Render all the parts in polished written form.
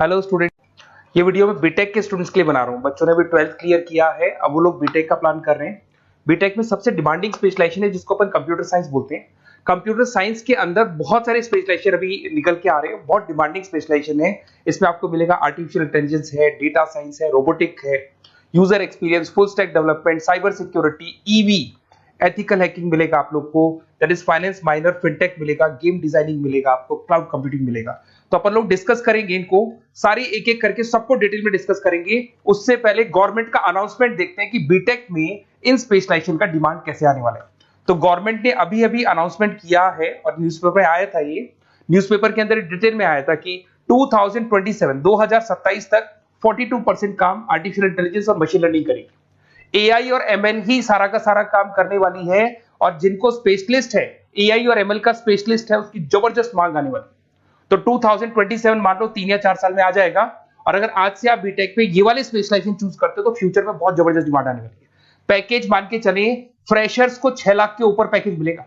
Hello student. ये video मैं BTech के स्टूडेंट्स के लिए बना रहा हूँ। बच्चों ने अभी 12th क्लियर किया है, अब वो लोग बीटेक का प्लान कर रहे हैं। बीटेक में सबसे डिमांडिंग स्पेशलाइजेशन है जिसको अपन कंप्यूटर साइंस बोलते हैं। कंप्यूटर साइंस के अंदर बहुत सारे स्पेशलाइजेशन अभी निकल के आ रहे हैं, बहुत डिमांडिंग स्पेशलाइजेशन है। इसमें आपको मिलेगा आर्टिफिशियल इंटेलिजेंस है, डेटा साइंस है, रोबोटिक है, user experience, full stack development, cyber security, EV, ethical hacking मिलेगा आप लोग को, that is finance minor, fintech मिलेगा, गेम डिजाइनिंग मिलेगा, आपको क्लाउड कंप्यूटिंग मिलेगा। तो अपन लोग डिस्कस करेंगे इनको सारी एक एक करके, सबको डिटेल में डिस्कस करेंगे। उससे पहले गवर्नमेंट का अनाउंसमेंट देखते हैं कि बीटेक में इन स्पेशलाइजेशन का डिमांड कैसे आने वाला है। तो गवर्नमेंट ने अभी अभी अनाउंसमेंट किया है और न्यूज़पेपर में आया था, ये न्यूज़पेपर के अंदर डिटेल में आया था कि 2027 तक 42% काम आर्टिफिशियल इंटेलिजेंस और मशीन लर्निंग करेगी। एआई और एमएल ही सारा का सारा काम करने वाली है, और जिनको स्पेशलिस्ट है, एआई और एमएल का स्पेशलिस्ट है, उसकी जबरदस्त मांग आने वाली है। तो 2027 मान लो 3 या 4 साल में आ जाएगा। और अगर आज से आप बीटेक पे ये वाले स्पेशलाइजेशन चूज करते हो तो फ्यूचर में बहुत जबरदस्त डिमांड आने वाली है। पैकेज मान के चले, फ्रेशर्स को 6 लाख के ऊपर पैकेज मिलेगा,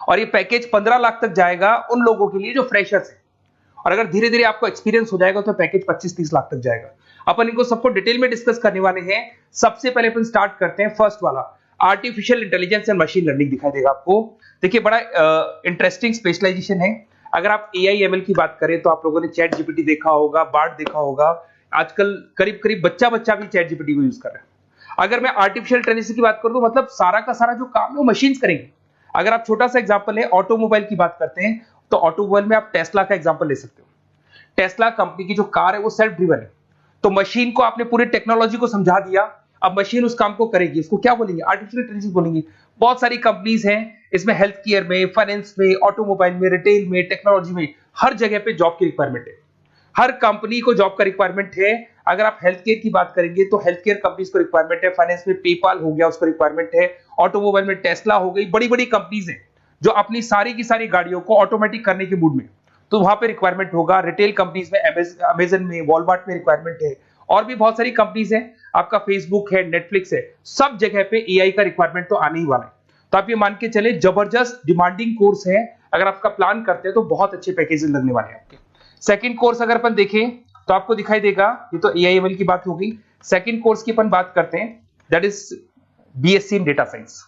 और ये पैकेज 15 लाख तक जाएगा उन लोगों के लिए जो फ्रेशर्स है। और अगर धीरे धीरे आपको एक्सपीरियंस हो जाएगा तो पैकेज 25-30 लाख तक जाएगा। अपन इनको सबको डिटेल में डिस्कस करने वाले हैं। सबसे पहले अपन स्टार्ट करते हैं फर्स्ट वाला, artificial intelligence and machine learning दिखाई देगा आपको। देखिए बड़ा इंटरेस्टिंग स्पेशलाइजेशन है। अगर आप एआई एमएल की बात करें तो आप लोगों ने चैट जीपीटी देखा होगा, बार्ड देखा होगा। आजकल करीब करीब बच्चा भी चैट जीपीटी को यूज कर रहा है। अगर मैं आर्टिफिशियल इंटेलिजेंस की बात करूं तो मतलब सारा का सारा जो काम है वो मशीन्स करेंगे। अगर आप छोटा सा एग्जांपल है, ऑटोमोबाइल की बात करते हैं तो ऑटोमोबाइल में आप टेस्ला का एग्जांपल ले सकते हो। टेस्ला कंपनी की जो कार है वो सेल्फ ड्रिवन है। तो मशीन को आपने पूरी टेक्नोलॉजी को समझा दिया, अब मशीन उस काम को करेगी। इसको क्या बोलेंगे? आर्टिफिशियल इंटेलिजेंस बोलेंगे। बहुत सारी कंपनीज हैं इसमें, हेल्थ केयर में, फाइनेंस में, ऑटोमोबाइल में, रिटेल में, टेक्नोलॉजी में, हर जगह पे जॉब की रिक्वायरमेंट है। हर कंपनी को जॉब का रिक्वायरमेंट है। अगर आप हेल्थ केयर की बात करेंगे तो हेल्थ केयर कंपनीज को रिक्वायरमेंट है, फाइनेंस में पेपाल हो गया उसको रिक्वायरमेंट है, ऑटोमोबाइल में टेस्ला हो गई, बड़ी बड़ी कंपनीज हैं जो अपनी सारी की सारी गाड़ियों को ऑटोमेटिक करने के मूड में, तो वहां पे रिक्वायरमेंट होगा। रिटेल कंपनीज में अमेजन में, वॉलमार्ट में रिक्वायरमेंट है, और भी बहुत सारी कंपनीज हैं, आपका फेसबुक है, नेटफ्लिक्स है, सब जगह पे एआई का रिक्वायरमेंट तो आने ही वाला है। तो आप ये मान के चले जबरदस्त डिमांडिंग कोर्स है। अगर आपका प्लान करते हैं तो बहुत अच्छे पैकेजेस लगने वाले हैं आपके। सेकंड कोर्स अगर अपन देखें तो आपको दिखाई देगा, ये तो एआई एमएल की बात हो गई। सेकंड कोर्स की अपन बात करते हैं, that is BSc in data science.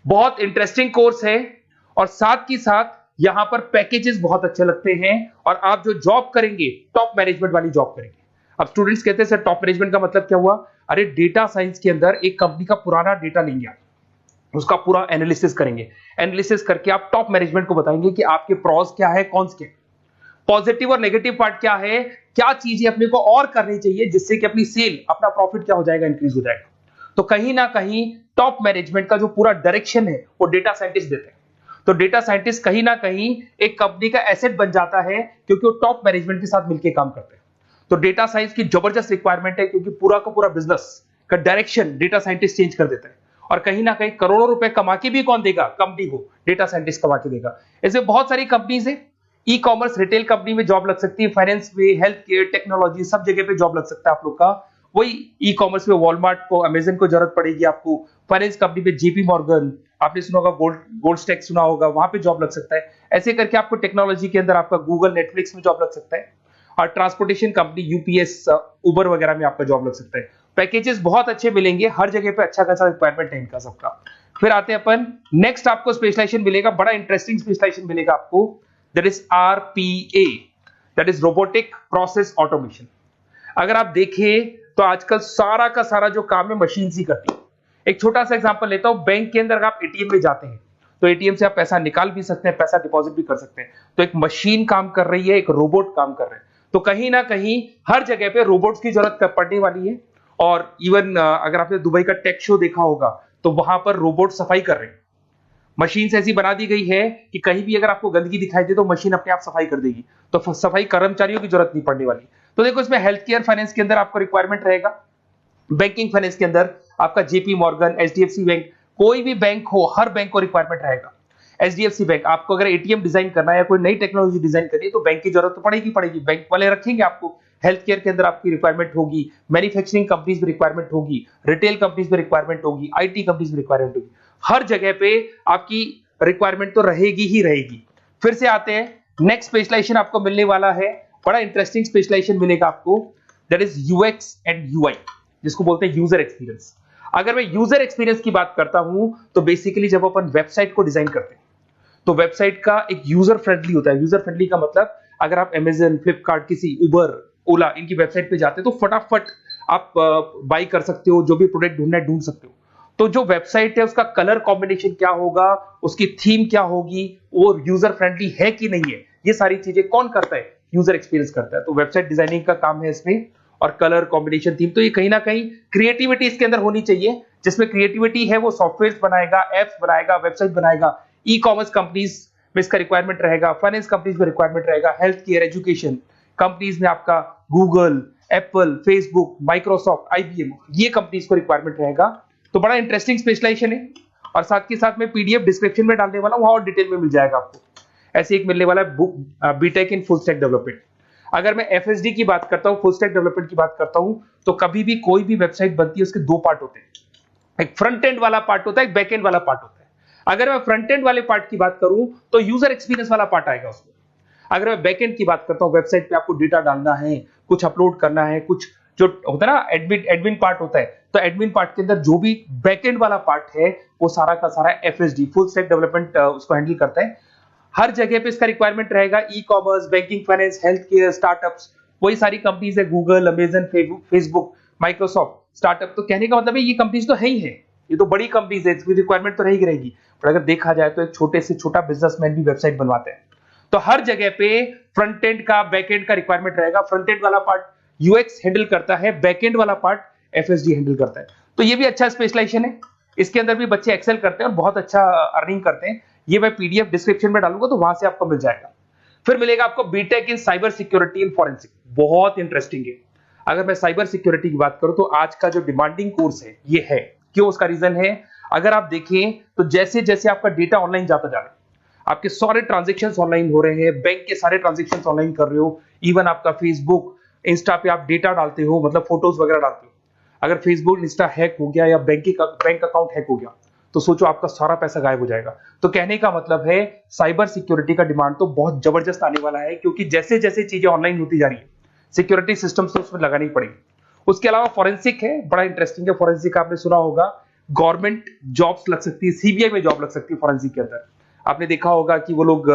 बहुत इंटरेस्टिंग कोर्स है, और साथ ही साथ यहां पर पैकेजेस बहुत अच्छे लगते हैं, और आप जो जॉब करेंगे टॉप मैनेजमेंट वाली जॉब करेंगे। अब स्टूडेंट्स कहते हैं सर टॉप मैनेजमेंट का मतलब क्या हुआ? अरे डेटा साइंस के अंदर एक कंपनी का पुराना डेटा लेंगे आप, उसका पूरा एनालिसिस करेंगे, एनालिसिस करके आप टॉप मैनेजमेंट को बताएंगे कि आपके प्रॉस क्या है, कॉन्स क्या है, पॉजिटिव और नेगेटिव पार्ट क्या है, क्या चीजें अपने को और करनी चाहिए जिससे कि अपनी सेल, अपना प्रॉफिट क्या हो जाएगा, इंक्रीज हो जाएगा। तो कहीं ना कहीं टॉप मैनेजमेंट का जो पूरा डायरेक्शन है वो डेटा साइंटिस्ट देते हैं। तो डेटा साइंटिस्ट कहीं ना कहीं एक कंपनी का एसेट बन जाता है, क्योंकि वो टॉप मैनेजमेंट के साथ मिलकर काम करते हैं। तो डेटा साइंस की जबरदस्त रिक्वायरमेंट है, क्योंकि पूरा का पूरा बिजनेस का डायरेक्शन डेटा साइंटिस्ट चेंज कर देता है। और कहीं ना कहीं करोड़ों रुपए कमा के भी कौन देगा? कंपनी को डेटा साइंटिस्ट कमा के देगा। ऐसे बहुत सारी कंपनीज है, ई कॉमर्स, रिटेल कंपनी में जॉब लग सकती है, फाइनेंस में, हेल्थ केयर, टेक्नोलॉजी, सब जगह पे जॉब लग सकता है आप लोग का। वही ई कॉमर्स में वॉलमार्ट को, अमेजन को जरूरत पड़ेगी आपको। फाइनेंस कंपनी में जेपी मॉर्गन, आपने सुना होगा, गोल्ड स्टैक सुना होगा, वहां पे जॉब लग सकता है। ऐसे करके आपको टेक्नोलॉजी के अंदर आपका गूगल, नेटफ्लिक्स में जॉब लग सकता है। और ट्रांसपोर्टेशन कंपनी, यूपीएस, उबर वगैरह में आपका जॉब लग सकता है। पैकेजेस बहुत अच्छे मिलेंगे, हर जगह पे अच्छा खासा रिक्वायरमेंट है इनका सबका। फिर आते हैं अपन नेक्स्ट, आपको स्पेशलाइजेशन मिलेगा, बड़ा इंटरेस्टिंग स्पेशलाइजेशन मिलेगा आपको, that is RPA, that is robotic process automation. अगर आप देखें तो आजकल सारा का सारा जो काम है मशीन ही करती है। एक छोटा सा एग्जांपल लेता हूं, बैंक के अंदर अगर आप एटीएम में जाते हैं तो एटीएम से आप पैसा निकाल भी सकते हैं, पैसा डिपॉजिट भी कर सकते हैं। तो एक मशीन काम कर रही है, एक रोबोट काम कर रहे हैं। तो कहीं ना कहीं हर जगह पे रोबोट्स की जरूरत पड़ने वाली है। और इवन अगर आपने दुबई का टेक शो देखा होगा तो वहां पर रोबोट सफाई कर रहे हैं। मशीन ऐसी बना दी गई है कि कहीं भी अगर आपको गंदगी दिखाई दे तो मशीन अपने आप सफाई कर देगी। तो सफाई कर्मचारियों की जरूरत नहीं पड़ने वाली। तो देखो इसमें हेल्थ केयर, फाइनेंस के अंदर आपको रिक्वायरमेंट रहेगा। बैंकिंग फाइनेंस के अंदर आपका जेपी मॉर्गन, एचडीएफसी बैंक, कोई भी बैंक हो, हर बैंक को रिक्वायरमेंट रहेगा। एचडीएफसी बैंक, आपको अगर एटीएम डिजाइन करना है या कोई नई टेक्नोलॉजी डिजाइन करनी है तो बैंक की जरूरत तो पड़ेगी, बैंक वाले रखेंगे आपको। हेल्थ केयर के अंदर आपकी रिक्वायरमेंट होगी, मैन्युफैक्चरिंग कंपनीज में रिक्वायरमेंट होगी, रिटेल कंपनीज में रिक्वायरमेंट होगी, आईटी कंपनीज में रिक्वायरमेंट होगी। हर जगह पे आपकी रिक्वायरमेंट तो रहेगी ही रहेगी। फिर से आते हैं नेक्स्ट स्पेशलाइजेशन आपको मिलने वाला है बड़ा इंटरेस्टिंग स्पेशलाइजेशन मिलेगा आपको, that is UX and UI, जिसको बोलते हैं यूजर एक्सपीरियंस। अगर मैं यूजर एक्सपीरियंस की बात करता हूं तो बेसिकली जब अपन वेबसाइट को डिजाइन करते हैं तो वेबसाइट का एक यूजर फ्रेंडली होता है। यूजर फ्रेंडली का मतलब अगर आप अमेजन, फ्लिपकार्ट, किसी उबर, ओला इनकी वेबसाइट पे जाते हैं तो फटाफट आप बाई कर सकते हो, जो भी प्रोडक्ट ढूंढना है ढूंढ सकते हो। तो जो वेबसाइट है उसका कलर कॉम्बिनेशन क्या होगा, उसकी थीम क्या होगी, वो यूजर फ्रेंडली है कि नहीं है, ये सारी चीजें कौन करता है, यूजर एक्सपीरियंस करता है। तो वेबसाइट डिजाइनिंग का काम है इसमें, और कलर कॉम्बिनेशन, थीम, तो ये कहीं ना कहीं क्रिएटिविटी इसके अंदर होनी चाहिए। जिसमें क्रिएटिविटी है वो सॉफ्टवेयर बनाएगा, एप्स बनाएगा, वेबसाइट बनाएगा। ई कॉमर्स कंपनीज में इसका रिक्वायरमेंट रहेगा, फाइनेंस कंपनीज में रिक्वायरमेंट रहेगा, हेल्थ केयर, एजुकेशन कंपनीज में आपका Google, Apple, Facebook, Microsoft, IBM, ये कंपनीज को रिक्वायरमेंट रहेगा। तो बड़ा इंटरेस्टिंग स्पेशलाइजेशन है। और साथ के साथ में पीडीएफ डिस्क्रिप्शन में डालने वाला हूं, वहां और डिटेल में मिल जाएगा आपको। ऐसे एक मिलने वाला है book, BTech in full stack development. अगर मैं एफएसडी की बात करता हूं, फुल स्टैक डेवलपमेंट की बात करता हूं, तो कभी भी कोई भी वेबसाइट बनती है उसके दो पार्ट होते हैं, एक फ्रंट एंड वाला पार्ट होता है, एक बैक एंड वाला पार्ट होता है। अगर मैं फ्रंट एंड वाले पार्ट की बात करूं तो यूजर एक्सपीरियंस वाला पार्ट आएगा उसमें। अगर मैं बैक एंड की बात करता हूं, वेबसाइट पे आपको डेटा डालना है, कुछ अपलोड करना है, कुछ जो होता है ना एडमिन पार्ट होता है, तो एडमिन पार्ट के अंदर जो भी बैक एंड वाला पार्ट है वो सारा का सारा एफएसडी, फुल स्टैक डेवलपमेंट, उसको हैंडल करता है। हर जगह पे इसका रिक्वायरमेंट रहेगा। E commerce, banking, finance, health care, startups, वही सारी कंपनीज है, Google, Amazon, Facebook, Microsoft, startup. तो कहने का मतलब है ये कंपनीज तो है ही है, ये तो बड़ी कंपनीज है, इसकी रिक्वायरमेंट तो रहेगी रहेगी। पर अगर देखा जाए तो एक छोटे से छोटा बिजनेसमैन भी वेबसाइट बनवाते हैं। तो हर जगह पे फ्रंट एंड का, बैक एंड का रिक्वायरमेंट रहेगा। फ्रंट एंड वाला पार्ट यूएक्स हैंडल करता है, बैक एंड वाला पार्ट एफएसडी हैंडल करता है। तो ये भी अच्छा स्पेशलाइजेशन है। इसके अंदर भी बच्चे एक्सेल करते हैं और बहुत अच्छा अर्निंग करते हैं। ये मैं पीडीएफ डिस्क्रिप्शन में डालूंगा तो वहां से आपको मिल जाएगा। फिर मिलेगा आपको BTech in cyber security and forensic, बहुत इंटरेस्टिंग है। अगर मैं साइबर सिक्योरिटी की बात करूं तो आज का जो डिमांडिंग कोर्स है ये है। क्यों? उसका रीजन है, अगर आप देखें तो जैसे जैसे आपका डेटा ऑनलाइन जाता जा रहा है, आपके सारे ट्रांजेक्शंस ऑनलाइन हो रहे हैं, बैंक के सारे ट्रांजेक्शंस ऑनलाइन कर रहे हो, इवन आपका फेसबुक, इंस्टा पे आप डेटा डालते हो, मतलब फोटोज वगैरह डालते हो। अगर फेसबुक, इंस्टा हैक हो गया या बैंक अकाउंट हैक हो गया तो सोचो आपका सारा पैसा गायब हो जाएगा। तो कहने का मतलब है साइबर सिक्योरिटी का डिमांड तो बहुत जबरदस्त आने वाला है, क्योंकि जैसे जैसे चीजें ऑनलाइन होती जा रही है सिक्योरिटी सिस्टम्स तो उसमें लगानी पड़ेगी। उसके अलावा फॉरेंसिक है, बड़ा इंटरेस्टिंग है। फॉरेंसिक आपने सुना होगा, गवर्नमेंट जॉब्स लग सकती है, सीबीआई में जॉब लग सकती है फॉरेंसिक के अंदर। आपने देखा होगा कि वो लोग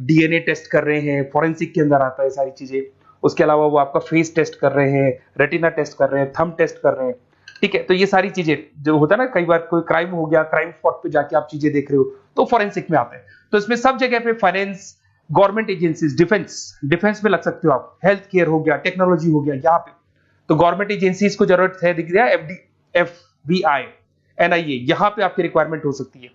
डीएनए टेस्ट कर रहे हैं, फॉरेंसिक के अंदर आता है सारी चीजें। उसके अलावा वो आपका फेस टेस्ट कर रहे हैं, रेटिना टेस्ट कर रहे हैं, थंब टेस्ट कर रहे हैं, ठीक है। तो ये सारी चीजें जो होता है ना, कई बार कोई क्राइम हो गया, क्राइम स्पॉट पे जाके आप चीजें देख रहे हो तो फॉरेंसिक में आता है। तो इसमें सब जगह पे फाइनेंस, गवर्नमेंट एजेंसीज, डिफेंस में लग सकते हो आप, हेल्थ केयर हो गया, टेक्नोलॉजी हो गया, यहाँ पे तो गवर्नमेंट एजेंसीज को जरूरत है, दिख गया एफबीआई, एनआईए, यहाँ पे आपकी रिक्वायरमेंट हो सकती है।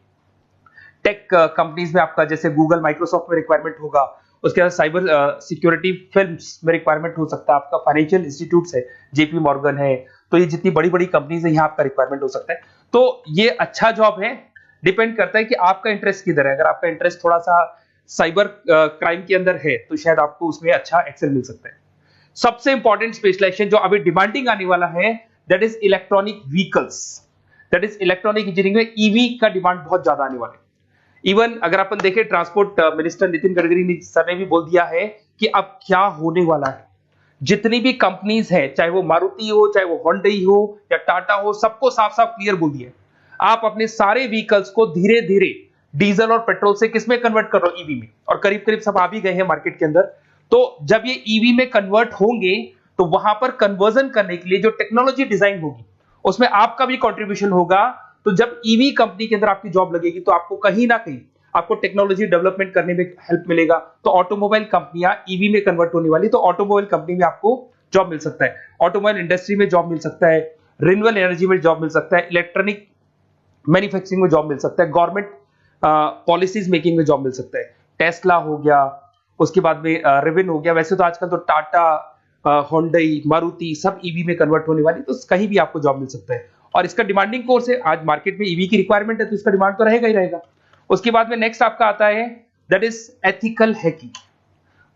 टेक कंपनीज में आपका जैसे गूगल, माइक्रोसॉफ्ट में रिक्वायरमेंट होगा। उसके बाद साइबर सिक्योरिटी फिल्म्स में रिक्वायरमेंट हो सकता है आपका, फाइनेंशियल इंस्टीट्यूट्स है, जेपी मॉर्गन है, तो ये जितनी बड़ी बड़ी कंपनीज है यहाँ आपका रिक्वायरमेंट हो सकता है। तो ये अच्छा जॉब है, डिपेंड करता है कि आपका इंटरेस्ट किधर है। अगर आपका इंटरेस्ट थोड़ा सा साइबर क्राइम के अंदर है तो शायद आपको उसमें अच्छा एक्सेल मिल सकता है। सबसे इंपॉर्टेंट स्पेशलाइजेशन जो अभी डिमांडिंग आने वाला है, that is electronic vehicles, that is electronic engineering में ईवी का डिमांड बहुत ज्यादा आने वाला है। इवन अगर अपन देखें, transport minister Nitin Gadkari sir ने भी बोल दिया है कि अब क्या होने वाला है, जितनी भी कंपनीज है, चाहे वो मारुति हो, चाहे वो होंडई हो या टाटा हो, सबको साफ साफ क्लियर बोल दिया, आप अपने सारे व्हीकल्स को धीरे धीरे डीजल और पेट्रोल से किसमें कन्वर्ट कर रहे हो, ईवी में। और करीब करीब सब आ भी गए हैं मार्केट के अंदर। तो जब ये ईवी में कन्वर्ट होंगे तो वहां पर कन्वर्जन करने के लिए जो टेक्नोलॉजी डिजाइन होगी उसमें आपका भी कंट्रीब्यूशन होगा। तो जब ईवी कंपनी के अंदर आपकी जॉब लगेगी तो आपको कहीं ना कहीं आपको टेक्नोलॉजी डेवलपमेंट करने में हेल्प मिलेगा। तो ऑटोमोबाइल कंपनियां ईवी में कन्वर्ट होने वाली, तो ऑटोमोबाइल कंपनी में आपको जॉब मिल सकता है, ऑटोमोबाइल इंडस्ट्री में जॉब मिल सकता है, रिन्यूएबल एनर्जी में जॉब मिल सकता है, इलेक्ट्रॉनिक मैन्युफैक्चरिंग में जॉब मिल सकता है, गवर्नमेंट पॉलिसीज मेकिंग में जॉब मिल सकता है। टेस्ला हो गया, उसके बाद में रिविन हो गया। वैसे तो आजकल तो टाटा, होंडई, मारुति सब ईवी में कन्वर्ट होने वाली, तो कहीं भी आपको जॉब मिल सकता है। और इसका डिमांडिंग कोर्स है, आज मार्केट में ईवी की रिक्वायरमेंट है तो इसका डिमांड तो रहेगा ही रहेगा। उसके बाद में नेक्स्ट आपका आता है दैट इज एथिकल हैकिंग,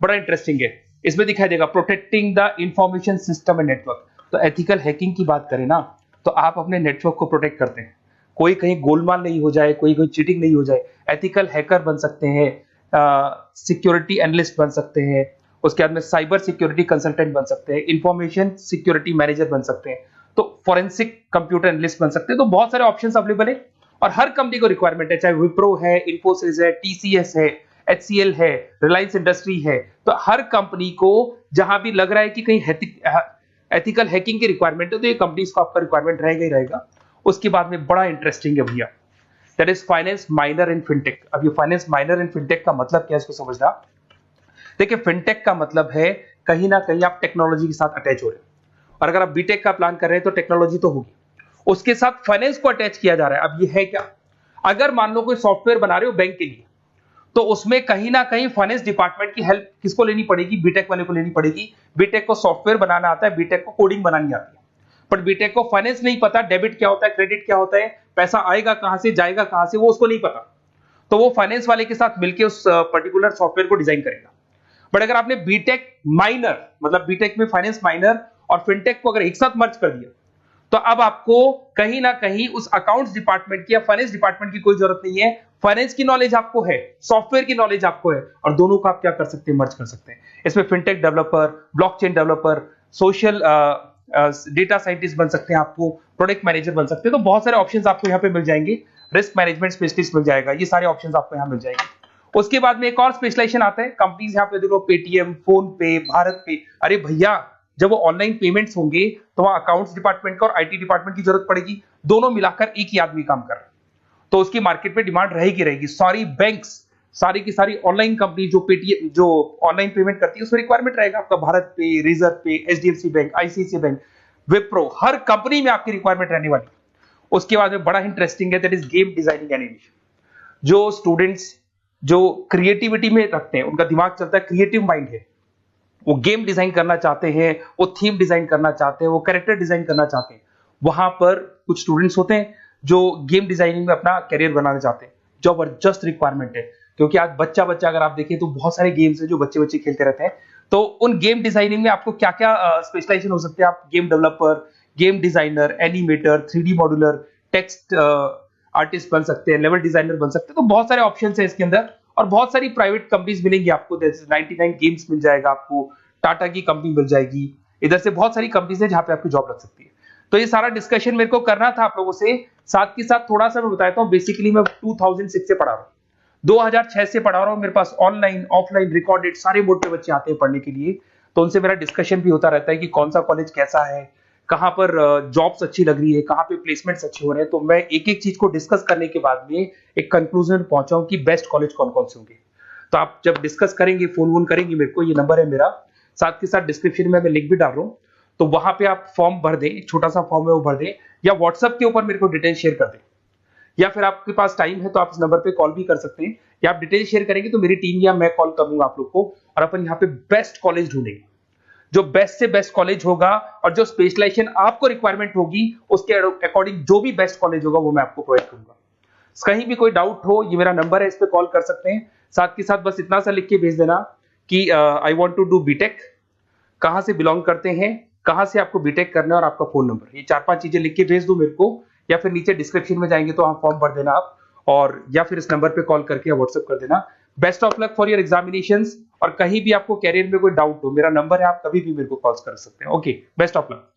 बड़ा इंटरेस्टिंग है। इसमें दिखाई देगा protecting the information system and network. तो एथिकल हैकिंग की बात करें ना, तो आप अपने नेटवर्क को प्रोटेक्ट करते हैं, कोई कहीं गोलमाल नहीं हो जाए, कोई चीटिंग नहीं हो जाए। एथिकल हैकर बन सकते हैं, सिक्योरिटी एनालिस्ट बन सकते हैं, उसके बाद में साइबर सिक्योरिटी कंसल्टेंट बन सकते हैं, इंफॉर्मेशन सिक्योरिटी मैनेजर बन सकते हैं, तो फॉरेंसिक कंप्यूटर एनालिस्ट बन सकते हैं। तो बहुत सारे ऑप्शंस अवेलेबल है और हर कंपनी को रिक्वायरमेंट है, चाहे विप्रो है, इन्फोसिस है, टीसीएस है, एचसीएल है, रिलायंस इंडस्ट्री है। तो हर कंपनी को जहां भी लग रहा है कि कहीं एथिकल हैकिंग की रिक्वायरमेंट है तो ये कंपनीज को आपका रिक्वायरमेंट रहेगा ही रहेगा। उसके बाद में बड़ा इंटरेस्टिंग है भैया, that is finance minor in fintech. अब ये फाइनेंस माइनर इन फिनटेक का मतलब क्या है इसको समझना। देखिए फिनटेक का मतलब है कहीं ना कहीं आप टेक्नोलॉजी के साथ अटैच हो रहे हैं, और अगर आप बीटेक का प्लान कर रहे हैं तो टेक्नोलॉजी तो होगी, उसके साथ फाइनेंस को अटैच किया जा रहा है। अब ये है क्या, अगर मान लो कोई सॉफ्टवेयर बना रहे हो बैंक के लिए, तो उसमें कहीं ना कहीं फाइनेंस डिपार्टमेंट की हेल्प किसको लेनी पड़ेगी, बीटेक वाले को लेनी पड़ेगी। बीटेक को सॉफ्टवेयर बनाना आता है, बीटेक को कोडिंग बनानी आती है, पर बीटेक को फाइनेंस नहीं पता, डेबिट क्या होता है, क्रेडिट क्या होता है, पैसा आएगा कहां से जाएगा कहां से, वो उसको नहीं पता। तो वो फाइनेंस वाले के साथ मिलकर उस पर्टिकुलर सॉफ्टवेयर को डिजाइन करेगा। बट अगर आपने बीटेक माइनर मतलब बीटेक में फाइनेंस माइनर और फिनटेक को अगर एक साथ मर्ज कर दिया, तो अब आपको कहीं ना कहीं उस अकाउंट्स डिपार्टमेंट की या फाइनेंस डिपार्टमेंट की कोई जरूरत नहीं है। फाइनेंस की नॉलेज आपको है, सॉफ्टवेयर की नॉलेज आपको है, और दोनों को आप क्या कर सकते हैं, मर्ज कर सकते हैं। इसमें fintech developer, blockchain developer, social data scientist बन सकते हैं, आपको प्रोडक्ट मैनेजर बन सकते हैं। तो बहुत सारे ऑप्शंस आपको यहाँ पे मिल जाएंगे, रिस्क मैनेजमेंट स्पेशलिस्ट मिल जाएगा, ये सारे ऑप्शंस आपको यहाँ मिल जाएंगे। उसके बाद में एक और स्पेशलाइजेशन आता है, कंपनीज यहाँ पे देखो पेटीएम, फोन पे, भारत पे। अरे भैया जब वो ऑनलाइन पेमेंट्स होंगे तो वहां अकाउंट्स डिपार्टमेंट का और आईटी डिपार्टमेंट की जरूरत पड़ेगी, दोनों मिलाकर एक ही आदमी काम कर रहा है, तो उसकी मार्केट में डिमांड रहेगी रहेगी। सारी बैंक्स, सारी की सारी ऑनलाइन कंपनी जो पेटीएम जो ऑनलाइन पेमेंट करती है उसमें रिक्वायरमेंट रहेगा आपका, भारत पे, Razorpay, HDFC bank, ICICI bank, Wipro, हर कंपनी में आपकी रिक्वायरमेंट रहने वाली। उसके बाद में बड़ा इंटरेस्टिंग है, that is game designing animation. जो स्टूडेंट्स जो क्रिएटिविटी में रखते हैं, उनका दिमाग चलता है, क्रिएटिव माइंड है, वो गेम डिजाइन करना चाहते हैं, वो थीम डिजाइन करना चाहते हैं, वो कैरेक्टर डिजाइन करना चाहते हैं, वहां पर कुछ स्टूडेंट्स होते हैं जो गेम डिजाइनिंग में अपना करियर बनाना चाहते हैं। जबरदस्त रिक्वायरमेंट है, क्योंकि आज बच्चा बच्चा अगर आप देखें तो बहुत सारे गेम्स हैं जो बच्चे बच्चे खेलते रहते हैं। तो उन गेम डिजाइनिंग में आपको क्या क्या स्पेशलाइजेशन हो सकते हैं, आप game developer, game designer, animator, 3D modular, text artist बन सकते हैं, लेवल डिजाइनर बन सकते हैं। तो बहुत सारे ऑप्शंस हैं इसके अंदर, और बहुत सारी प्राइवेट कंपनीज मिलेंगी आपको, जैसे 99 गेम्स मिल जाएगा आपको, टाटा की कंपनी मिल जाएगी, इधर से बहुत सारी कंपनीज है जहां पे आपकी जॉब लग सकती है। तो ये सारा डिस्कशन मेरे को करना था आप लोगों से, साथ के साथ थोड़ा सा मैं बताता हूँ। बेसिकली मैं 2006 से पढ़ा रहा हूँ, 2006 से पढ़ा रहा हूँ। मेरे पास ऑनलाइन ऑफलाइन रिकॉर्डेड सारे मोड पे बच्चे आते हैं पढ़ने के लिए, तो उनसे मेरा डिस्कशन भी होता रहता है कि कौन सा कॉलेज कैसा है, कहाँ पर जॉब्स अच्छी लग रही है, कहाँ पे प्लेसमेंट्स अच्छे हो रहे हैं। तो मैं एक एक चीज को डिस्कस करने के बाद में एक कंक्लूजन पहुंचा हूं कि बेस्ट कॉलेज कौन कौन से होंगे। तो आप जब डिस्कस करेंगे, फोन वोन करेंगे मेरे को, ये नंबर है मेरा, साथ के साथ डिस्क्रिप्शन में मैं लिंक भी डाल रहा हूँ, तो वहां पे आप फॉर्म भर दें, एक छोटा सा फॉर्म है वो भर दें, या व्हाट्सएप के ऊपर मेरे को डिटेल शेयर कर दें, या फिर आपके पास टाइम है तो आप इस नंबर पे कॉल भी कर सकते हैं, या आप डिटेल शेयर करेंगे तो मेरी टीम या मैं कॉल कर लूंगा आप लोग को, और अपन यहाँ पे बेस्ट कॉलेज ढूंढेंगे। जो बेस्ट से बेस्ट कॉलेज होगा और जो स्पेशलाइजेशन आपको रिक्वायरमेंट होगी उसके अकॉर्डिंग जो भी बेस्ट कॉलेज होगा वो मैं आपको प्रोवाइड करूंगा। कहीं भी कोई डाउट हो, ये मेरा नंबर है, इस पे कॉल कर सकते हैं। साथ के साथ बस इतना सा लिख के भेज देना कि I want to do BTech, कहां से बिलोंग करते हैं, कहां से आपको बीटेक करना है, और आपका फोन नंबर, ये 4-5 चीजें लिख के भेज दो मेरे को, या फिर नीचे डिस्क्रिप्शन में जाएंगे तो आप फॉर्म भर देना आप, और या फिर इस नंबर पे कॉल करके या व्हाट्सएप कर देना। Best of luck for your examinations, और कहीं भी आपको कैरियर में कोई डाउट हो, मेरा नंबर है, आप कभी भी मेरे को कॉल कर सकते हैं। Okay, best of luck.